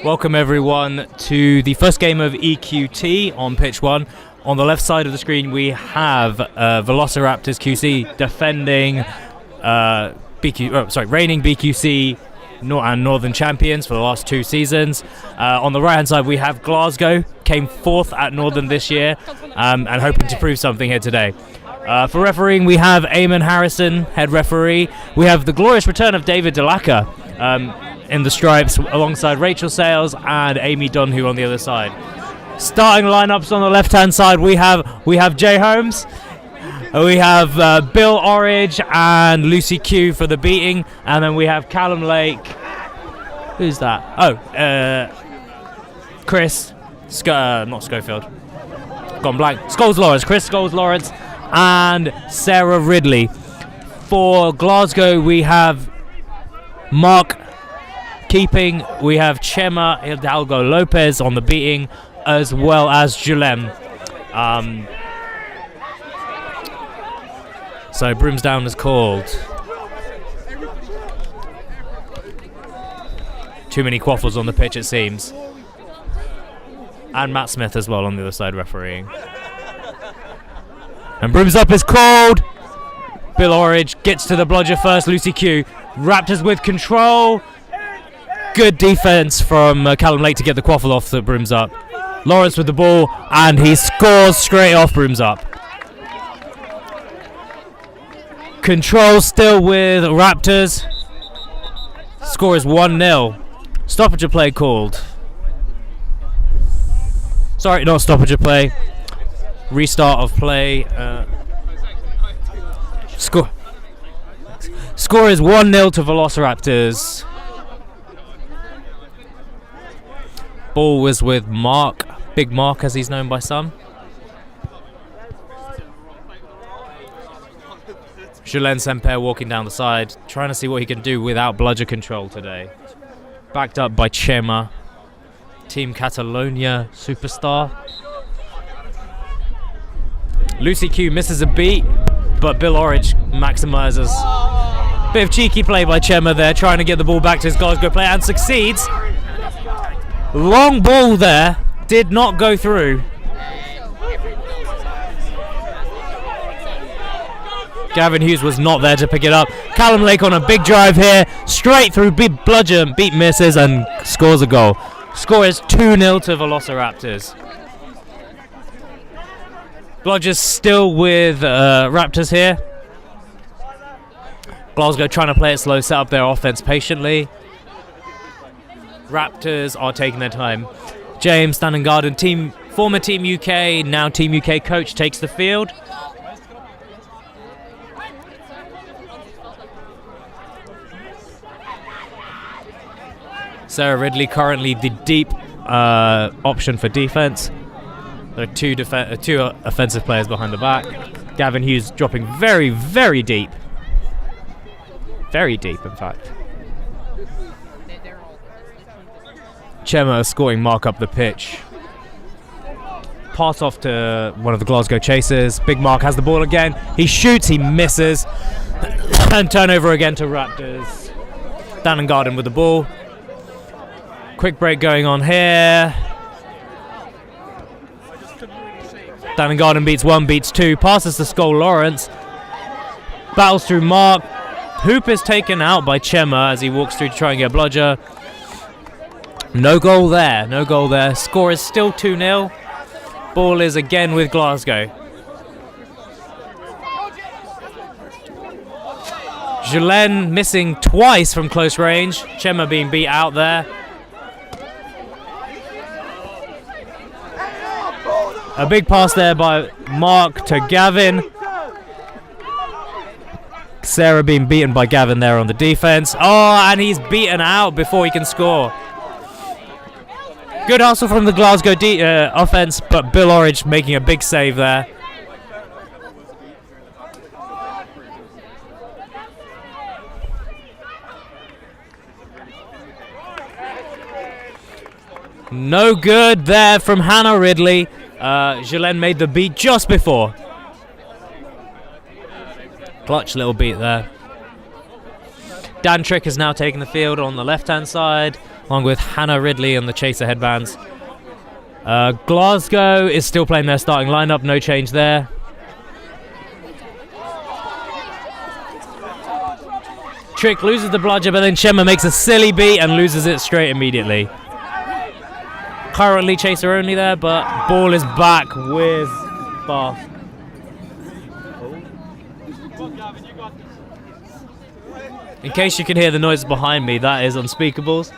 Welcome everyone to the first game of EQT on pitch 1. On the left side of the screen we have Velociraptors QC defending reigning BQC and Northern champions for the last 2 seasons. On the right hand side we have Glasgow, came 4th at Northern this year and hoping to prove something here today. For refereeing we have Eamonn Harrison, head referee. We have the glorious return of David Delacca in the stripes alongside Rachel Sales and Amy Donahue on the other side. Starting lineups on the left hand side we have Jay Holmes, we have Bill Orridge and Lucy Q for the beating, and then we have Callum Lake. Who's that? Chris not Schofield, gone blank. Chris Scholes-Lawrence and Sarah Ridley. For Glasgow we have Mark keeping, we have Chema Hidalgo Lopez on the beating, as well as Julem. So brooms down is called. Too many quaffles on the pitch it seems. And Matt Smith as well on the other side refereeing. And brooms up is called. Bill Orridge gets to the bludger first. Lucy Q. Raptors with control. Good defense from Callum Lake to get the quaffle off the brooms up. Lawrence with the ball and he scores straight off brooms up. Control still with Raptors. Score is 1-0. Stoppage of play called. Sorry, not stoppage of play. Restart of play. Score is 1-0 to Velociraptors. Ball was with Mark, Big Mark as he's known by some. Julien Semper walking down the side, trying to see what he can do without bludger control today. Backed up by Chema, Team Catalonia superstar. Lucy Q misses a beat, but Bill Orridge maximizes. Bit of cheeky play by Chema there, trying to get the ball back to his Glasgow player and succeeds. Long ball there, did not go through. Gavin Hughes was not there to pick it up. Callum Lake on a big drive here, straight through, big bludger, beat misses and scores a goal. Score is 2-0 to Velociraptors. Bludger's still with Raptors here. Glasgow trying to play it slow, set up their offense patiently. Raptors are taking their time. James standing guard and former Team UK, now Team UK coach takes the field. Sarah Ridley currently the deep option for defense. There are two offensive players behind the back. Gavin Hughes dropping very, very deep. Very deep, in fact. Chema scoring Mark up the pitch. Pass off to one of the Glasgow chasers. Big Mark has the ball again. He shoots, he misses. And turnover again to Raptors. Dan and Garden with the ball. Quick break going on here. Dan and Garden beats 1, beats 2. Passes to Scholes-Lawrence. Battles through Mark. Hoop is taken out by Chema as he walks through to try and get a bludger. No goal there, no goal there. Score is still 2-0. Ball is again with Glasgow. Julien missing twice from close range. Chema being beat out there. A big pass there by Mark to Gavin. Sarah being beaten by Gavin there on the defense. Oh, and he's beaten out before he can score. Good hustle from the Glasgow offense, but Bill Orridge making a big save there. No good there from Hannah Ridley. Julien made the beat just before. Clutch little beat there. Dan Trick has now taken the field on the left-hand side. along with Hannah Ridley and the Chaser headbands. Glasgow is still playing their starting lineup, no change there. Trick loses the bludger, but then Chema makes a silly beat and loses it straight immediately. Currently Chaser only there, but ball is back with Bath. In case you can hear the noise behind me, that is Unspeakables.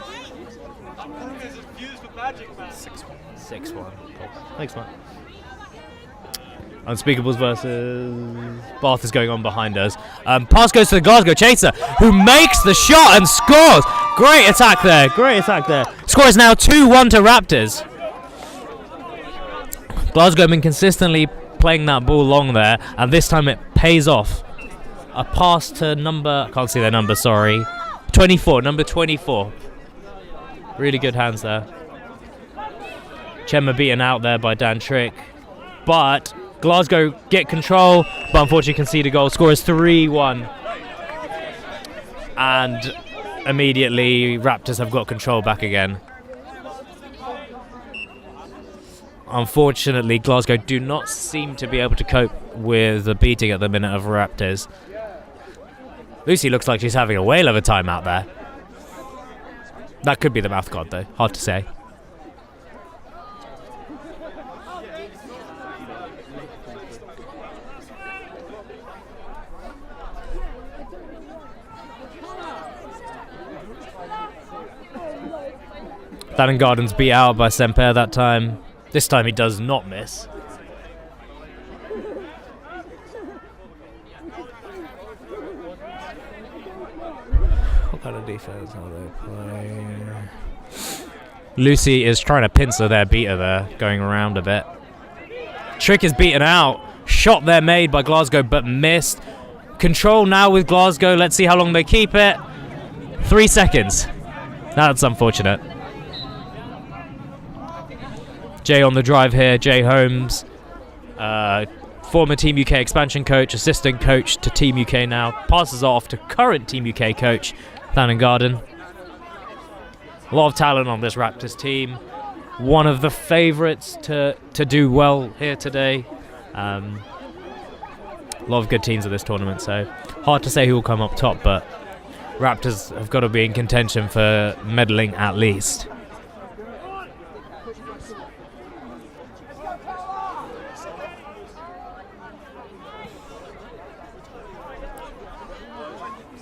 6-1. Thanks, man. Unspeakables versus Bath is going on behind us. Pass goes to the Glasgow Chaser, who makes the shot and scores. Great attack there. Score is now 2-1 to Raptors. Glasgow have been consistently playing that ball long there, and this time it pays off. A pass to I can't see their number, sorry. 24, number 24. Really good hands there. Chema beaten out there by Dan Trick. But Glasgow get control, but unfortunately concede a goal. Score is 3-1. And immediately Raptors have got control back again. Unfortunately, Glasgow do not seem to be able to cope with the beating at the minute of Raptors. Lucy looks like she's having a whale of a time out there. That could be the mouth guard though, hard to say. Thannon Garden's beat out by Semper that time. This time he does not miss. What kind of defense are they playing? Lucy is trying to pincer their beater there, going around a bit. Trick is beaten out. Shot there made by Glasgow, but missed. Control now with Glasgow. Let's see how long they keep it. 3 seconds. That's unfortunate. Jay on the drive here. Jay Holmes, former Team UK expansion coach, assistant coach to Team UK now. Passes off to current Team UK coach, Thannon Garden. A lot of talent on this Raptors team. One of the favourites to do well here today. A lot of good teams at this tournament, so hard to say who will come up top, but Raptors have got to be in contention for medaling at least.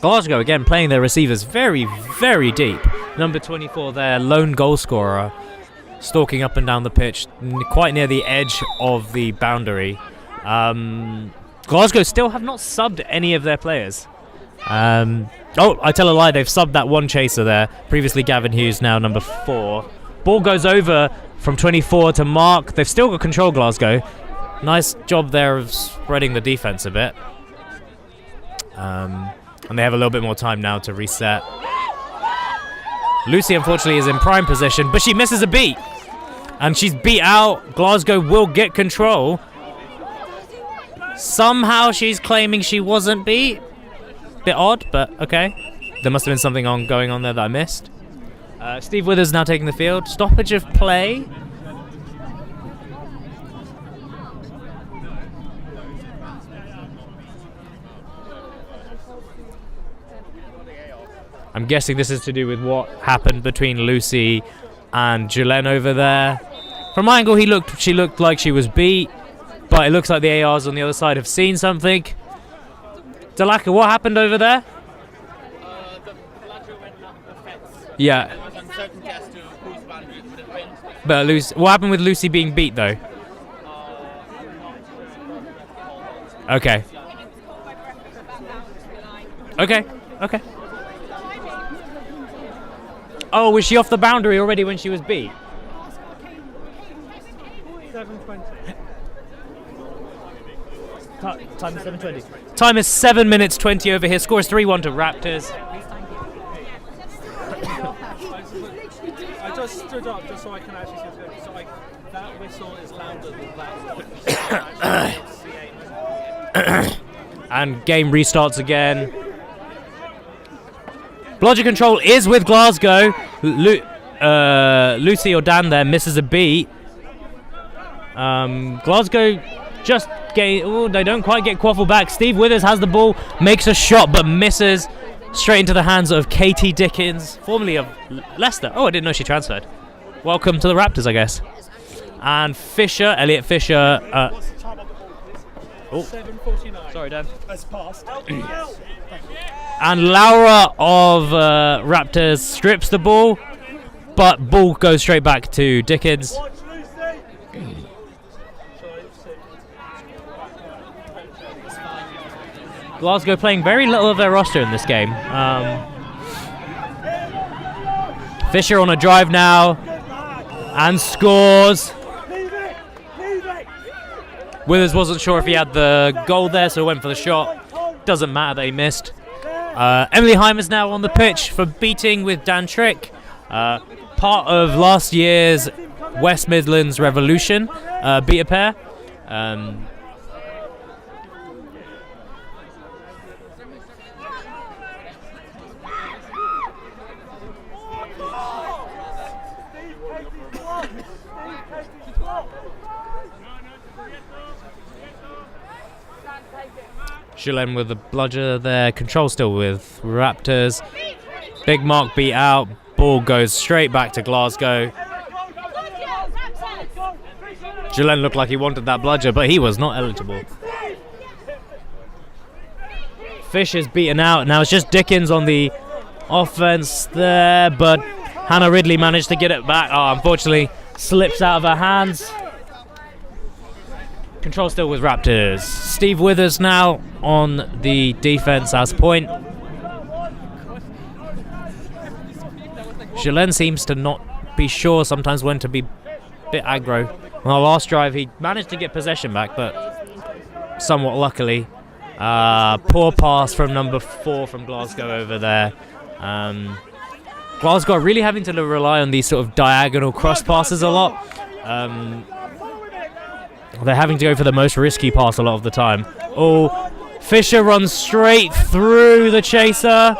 Glasgow again playing their receivers very, very deep. Number 24 there, lone goal scorer, stalking up and down the pitch, quite near the edge of the boundary. Glasgow still have not subbed any of their players. Oh, I tell a lie, they've subbed that one chaser there. Previously Gavin Hughes, now number 4. Ball goes over from 24 to Mark. They've still got control, Glasgow. Nice job there of spreading the defense a bit. And they have a little bit more time now to reset. Lucy, unfortunately, is in prime position, but she misses a beat. And she's beat out. Glasgow will get control. Somehow she's claiming she wasn't beat. Bit odd, but okay. There must have been something going on there that I missed. Steve Withers now taking the field. Stoppage of play. I'm guessing this is to do with what happened between Lucy and Julen over there. From my angle, she looked like she was beat, but it looks like the ARs on the other side have seen something. Dalaka, what happened over there? Yeah. But Lucy, what happened with Lucy being beat though? Okay. Okay. Oh, was she off the boundary already when she was beat? 7:20. Time is 7:20. Time is 7 minutes 20 over here. Score is 3-1 to Raptors. I just stood up just so I can actually see it. So that whistle is louder than that. And game restarts again. Blodger control is with Glasgow. Lucy or Dan there misses a beat. Glasgow just gain. Oh, they don't quite get Quaffle back. Steve Withers has the ball, makes a shot but misses straight into the hands of Katie Dickens, formerly of Leicester. Oh, I didn't know she transferred. Welcome to the Raptors, I guess. And Fisher, Elliot Fisher. 7:49. Sorry, Dan. That's passed. And Laura of Raptors strips the ball, but ball goes straight back to Dickens. Glasgow playing very little of their roster in this game. Fisher on a drive now and scores. Withers wasn't sure if he had the goal there, so went for the shot. Doesn't matter that he missed. Emily Heim is now on the pitch for beating with Dan Trick. Part of last year's West Midlands Revolution beta pair. Gillen with the bludger there. Control still with Raptors. Big Mark beat out. Ball goes straight back to Glasgow. Gillen looked like he wanted that bludger, but he was not eligible. Fish is beaten out. Now it's just Dickens on the offense there, but Hannah Ridley managed to get it back. Oh, unfortunately, slips out of her hands. Control still with Raptors. Steve Withers now on the defense as point. Gillen seems to not be sure sometimes when to be a bit aggro. On our last drive, he managed to get possession back, but somewhat luckily. Poor pass from number 4 from Glasgow over there. Glasgow really having to rely on these sort of diagonal cross passes a lot. They're having to go for the most risky pass a lot of the time. Oh, Fisher runs straight through the chaser.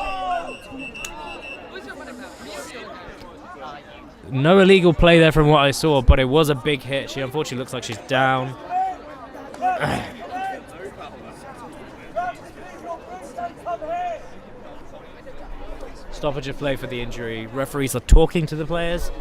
No illegal play there from what I saw, but it was a big hit. She unfortunately looks like she's down. Stoppage of play for the injury. Referees are talking to the players.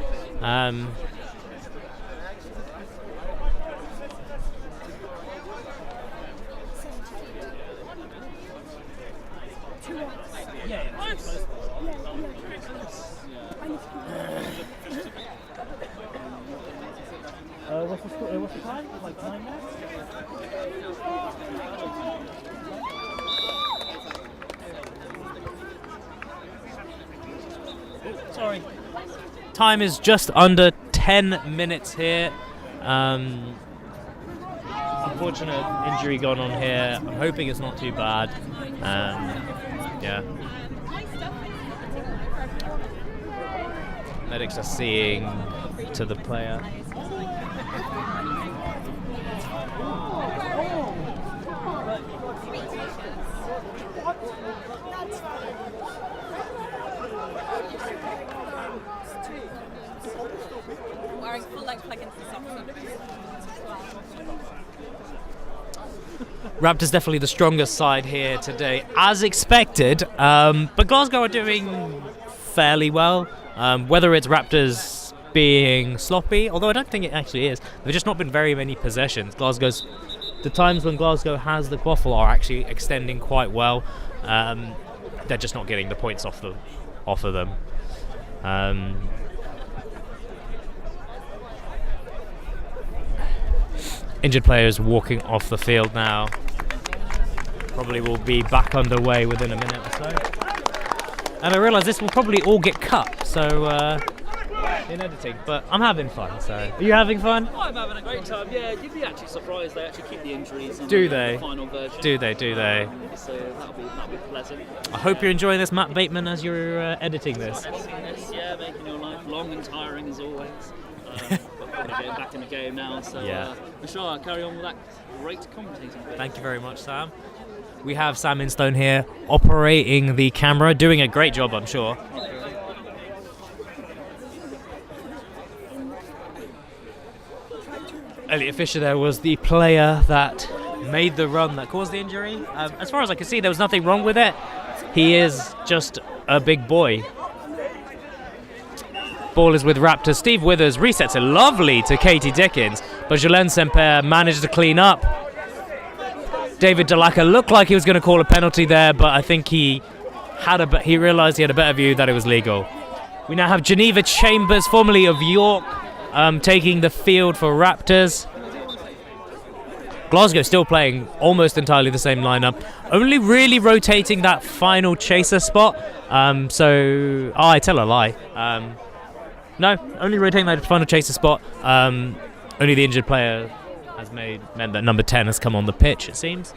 What's the time? Like 9 minutes? Oh, sorry. Time is just under 10 minutes here. Unfortunate injury gone on here. I'm hoping it's not too bad. Yeah. Medics are seeing to the player. Wearing full length leggings and socks. Raptors definitely the strongest side here today, as expected. But Glasgow are doing fairly well. Whether it's Raptors being sloppy, although I don't think it actually is. There've just not been very many possessions. The times when Glasgow has the quaffle are actually extending quite well. They're just not getting the points off of them. Injured players walking off the field now. Probably will be back underway within a minute or so. And I realise this will probably all get cut, so in editing, but I'm having fun, so. Are you having fun? I'm having a great time, yeah. You'd be actually surprised they actually keep the injuries in the final version. Do they? So that'll be pleasant. I hope you're enjoying this, Matt Bateman, as you're editing this. Yeah, making your life long and tiring as always. But probably getting back in the game now, so yeah. Ashara, carry on with that great commentating. Thank you very much, Sam. We have Sam Instone here operating the camera, doing a great job, I'm sure. Elliot Fisher there was the player that made the run that caused the injury. As far as I can see, there was nothing wrong with it. He is just a big boy. Ball is with Raptors. Steve Withers resets it lovely to Katie Dickens, but Jolene Semper managed to clean up. David Dalaka looked like he was going to call a penalty there, but I think he realised he had a better view that it was legal. We now have Geneva Chambers, formerly of York, taking the field for Raptors. Glasgow still playing almost entirely the same lineup, only really rotating that final chaser spot. I tell a lie. No, only rotating that final chaser spot. Only the injured player has meant that number 10 has come on the pitch, it seems.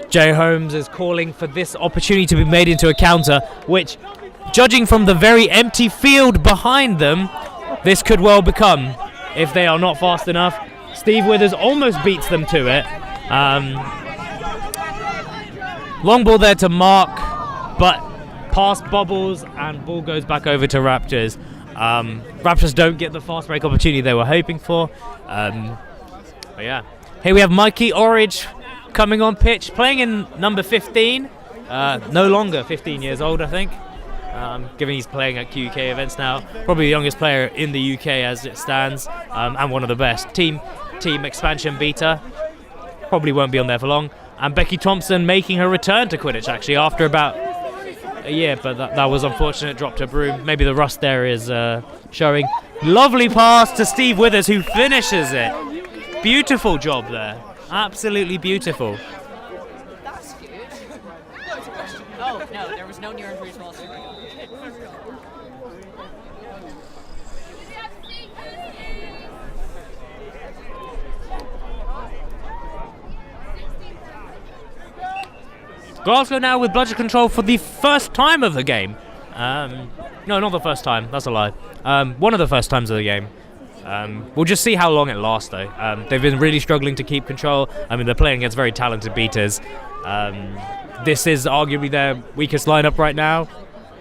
Jay Holmes is calling for this opportunity to be made into a counter, which, judging from the very empty field behind them, this could well become if they are not fast enough. Steve Withers almost beats them to it. Long ball there to Mark, but pass bobbles and ball goes back over to Raptors. Raptors don't get the fast break opportunity they were hoping for. But yeah, here we have Mikey Orridge coming on pitch, playing in number 15. No longer 15 years old, I think. Given he's playing at QUK events now, probably the youngest player in the UK as it stands, and one of the best. Team expansion beta, probably won't be on there for long. And Becky Thompson making her return to Quidditch actually after about a year, but that was unfortunate, dropped her broom. Maybe the rust there is showing. Lovely pass to Steve Withers, who finishes it. Beautiful job there, absolutely beautiful. That's good. Oh, no, there was no near injuries while Glasgow now with bludger control for the first time of the game. No, not the first time. That's a lie. One of the first times of the game. We'll just see how long it lasts, though. They've been really struggling to keep control. I mean, they're playing against very talented beaters. This is arguably their weakest lineup right now,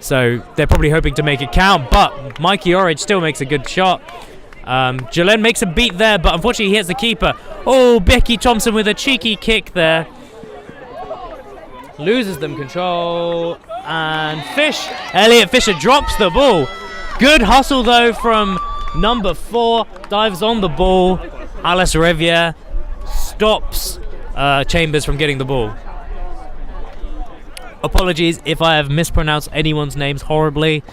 so they're probably hoping to make it count. But Mikey Orridge still makes a good shot. Jalen makes a beat there, but unfortunately he hits the keeper. Oh, Becky Thompson with a cheeky kick there. Loses them control, and Elliot Fisher drops the ball. Good hustle though from number 4, dives on the ball. Alice Revier stops Chambers from getting the ball. Apologies if I have mispronounced anyone's names horribly.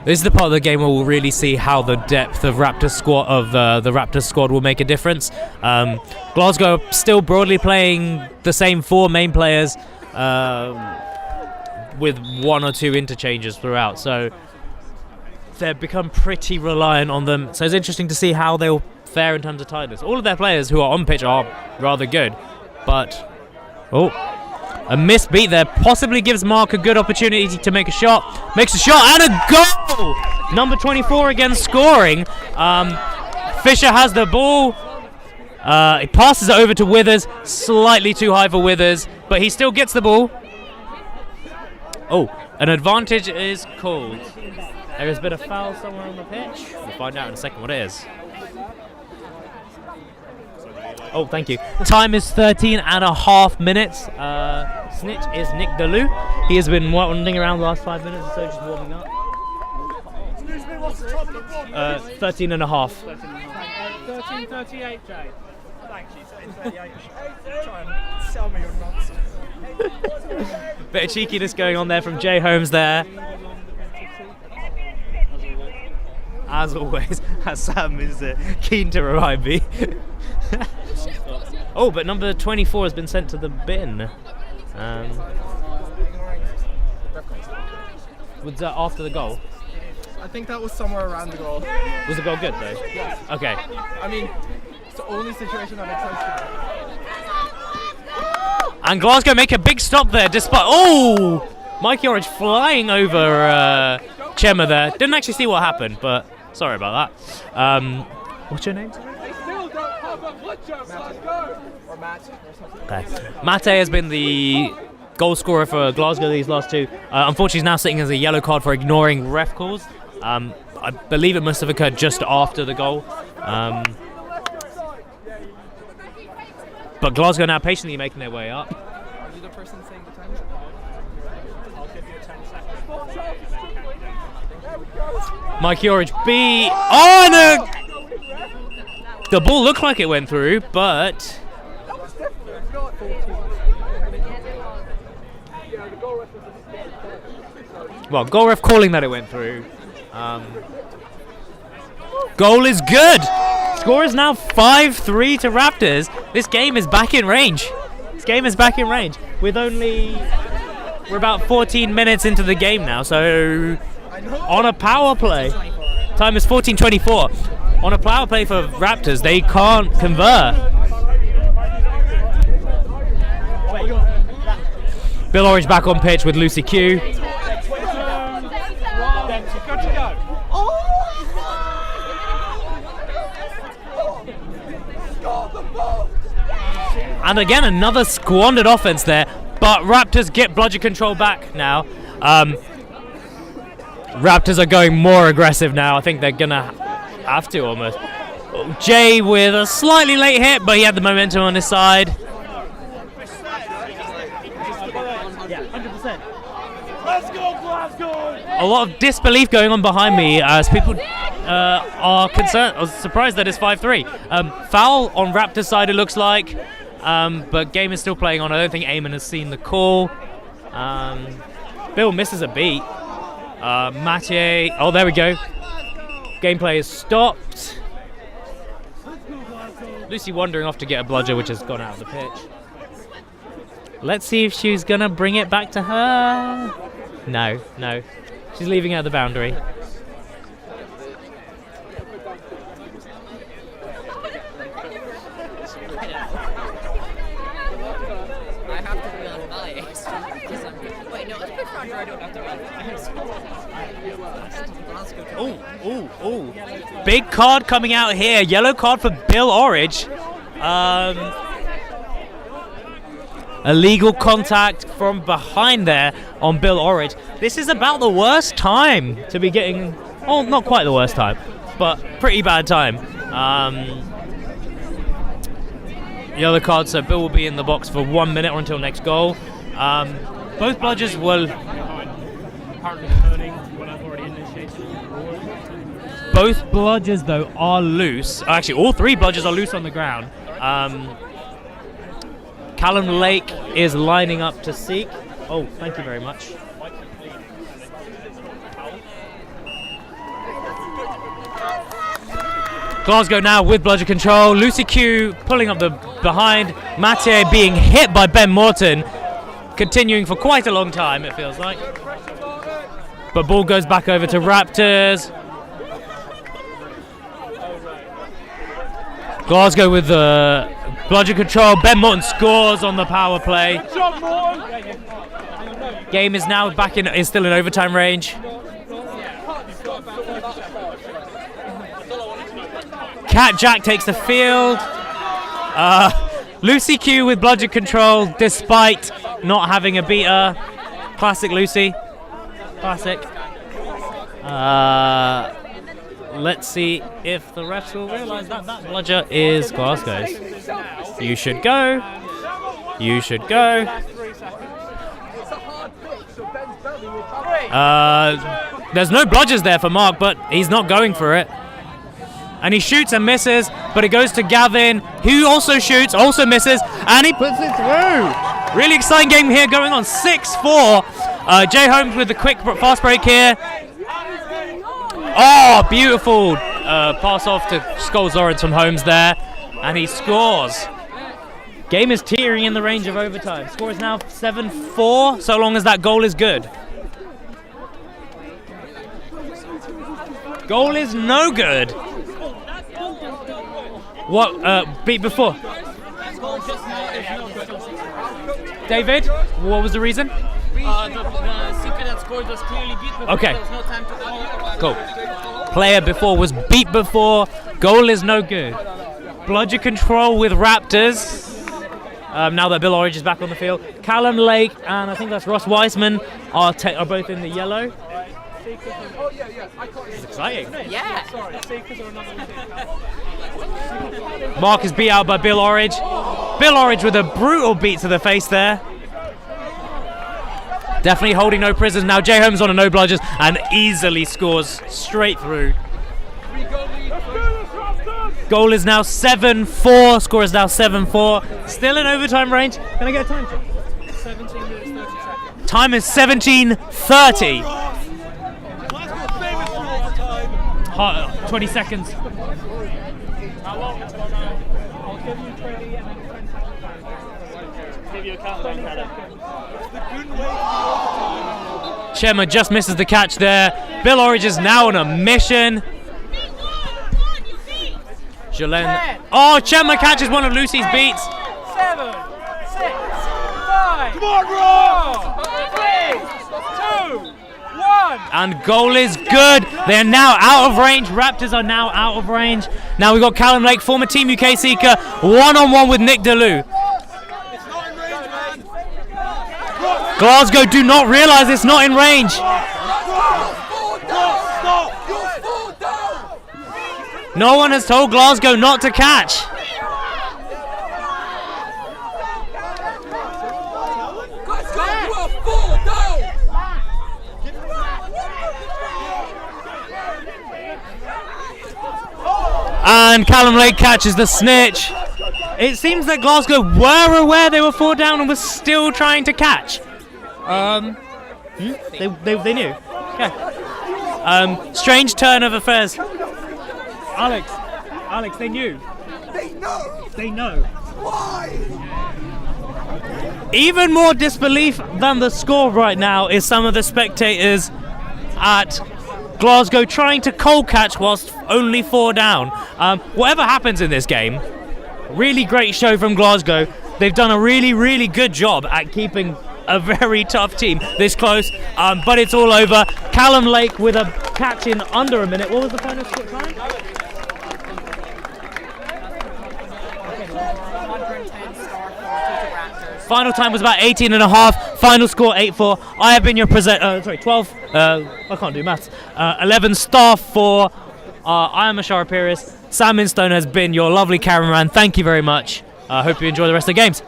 This is the part of the game where we'll really see how the depth of Raptors squad will make a difference. Glasgow still broadly playing the same 4 main players with 1 or 2 interchanges throughout, so they've become pretty reliant on them. So it's interesting to see how they'll fare in terms of tightness. All of their players who are on pitch are rather good, but a missed beat there possibly gives Mark a good opportunity to make a shot. Makes a shot and a goal! Number 24 again scoring. Fisher has the ball. He passes it over to Withers. Slightly too high for Withers, but he still gets the ball. Oh, an advantage is called. There has been a foul somewhere on the pitch. We'll find out in a second what it is. Oh, thank you. Time is 13 and a half minutes. Snitch is Nick Dalou. He has been wandering around the last 5 minutes or so, just warming up. 13 and a half. 13:38, Jay. Thank you, 13:38. Try and sell me your nonsense. Bit of cheekiness going on there from Jay Holmes there. As always, Sam is keen to remind me. Oh, but number 24 has been sent to the bin. Was that after the goal? I think that was somewhere around the goal. Was the goal good though? Yes. Okay. I mean, it's the only situation that makes sense to me. And Glasgow make a big stop there despite... Oh! Mikey Orridge flying over Chema there. Didn't actually see what happened, but sorry about that. What's your name? They still don't have a Butcher, Glasgow! Or Matt, or something. Okay. Mate has been the goal scorer for Glasgow these last two. Unfortunately, he's now sitting as a yellow card for ignoring ref calls. I believe it must have occurred just after the goal. But Glasgow now patiently making their way up. Are you the person saying the time? I'll give you 10 seconds. Mikey Orridge B. Oh no! The ball looked like it went through, but well, goal ref calling that it went through. Goal is good. Score is now 5-3 to Raptors. This game is back in range. With we're about 14 minutes into the game now, so on a power play. Time is 14:24. On a power play for Raptors, they can't convert. Bill Orridge back on pitch with Lucy Q. And again, another squandered offense there, but Raptors get bludger control back now. Raptors are going more aggressive now. I think they're gonna have to almost. Jay with a slightly late hit, but he had the momentum on his side. Yeah, 100%. Let's go, Glasgow! A lot of disbelief going on behind me as people are concerned, or surprised that it's 5-3. Foul on Raptors' side, it looks like. But game is still playing on. I don't think Eamonn has seen the call. Bill misses a beat. Mathieu, oh there we go. Gameplay is stopped. Lucy wandering off to get a bludger, which has gone out of the pitch. Let's see if she's gonna bring it back to her. No. She's leaving it at the boundary. I have to be unbiased. Wait, no, it's Big Roger, I don't have to run. Ooh. Big card coming out here. Yellow card for Bill Orridge. Illegal contact from behind there on Bill Orridge. This is about the worst time to be getting... Oh, not quite the worst time, but pretty bad time. Yellow card, so Bill will be in the box for 1 minute or until next goal. Both bludgers will... Both bludgers, though, are loose. Actually, all three bludgers are loose on the ground. Callum Lake is lining up to seek. Oh, thank you very much. Glasgow now with bludger control. Lucy Q pulling up the behind. Mathieu being hit by Ben Morton. Continuing for quite a long time, it feels like. But ball goes back over to Raptors. Glasgow with the bludger control. Ben Morton scores on the power play. Game is now back in, is still in overtime range. Cat Jack takes the field. Lucy Q with bludger control despite not having a beater. Classic Lucy. Classic. Let's see if the refs will realise that that bludger is Glasgow's. You should go. There's no bludgers there for Mark, but he's not going for it. And he shoots and misses, but it goes to Gavin, who also shoots, also misses, and he puts it through. Really exciting game here, going on 6-4. Jay Holmes with the quick fast break here. Oh, beautiful pass off to Scholes Lawrence from Holmes there, and he scores. Game is teetering in the range of overtime. Score is now 7-4, so long as that goal is good. Goal is no good. What, beat before? David, what was the reason? The seeker that scored was clearly beat before. Okay. There was no time to call. Cool. Player before was beat before. Goal is no good. Bludger control with Raptors. Now that Bill Orridge is back on the field. Callum Lake and I think that's Ross Weissman are both in the yellow. Oh, yeah. This is exciting. Yeah. Sorry, Seekers are another one. Mark is beat out by Bill Orridge. Bill Orridge with a brutal beat to the face there. Definitely holding no prisoners. Now Jay Holmes on a no bludgers and easily scores straight through. Goal is now 7-4. Score is now 7-4. Still in overtime range. Can I get a time check? 17 minutes, 30 seconds. Time is 17:30. 20 seconds. How long? I'll give you 20 and then 10 seconds. Give you a countdown, Chema just misses the catch there. Bill Orridge is now on a mission. Jolene. Oh, Chema catches one of Lucy's beats. 7, 6, 5. Come on, Rob! 4, 3, 2, 1. And goal is good. They are now out of range. Raptors are now out of range. Now we've got Callum Lake, former Team UK seeker, one-on-one with Nick DeLu. Glasgow do not realise it's not in range. No one has told Glasgow not to catch. And Callum Lake catches the snitch. It seems that Glasgow were aware they were 4 down and were still trying to catch. They knew. Yeah. Strange turn of affairs. Alex, they knew. They know. Why? Even more disbelief than the score right now is some of the spectators at Glasgow trying to cold catch whilst only 4 down. Whatever happens in this game, really great show from Glasgow. They've done a really good job at keeping a very tough team this close, but it's all over. Callum Lake with a catch in under a minute. What was the final score time? 110 star for Raptors. Final time was about 18 and a half. Final score 8-4. I have been your 12. I can't do maths. 11 star for. I am Ashara Peiris. Sam Instone has been your lovely cameraman. Thank you very much. I hope you enjoy the rest of the games.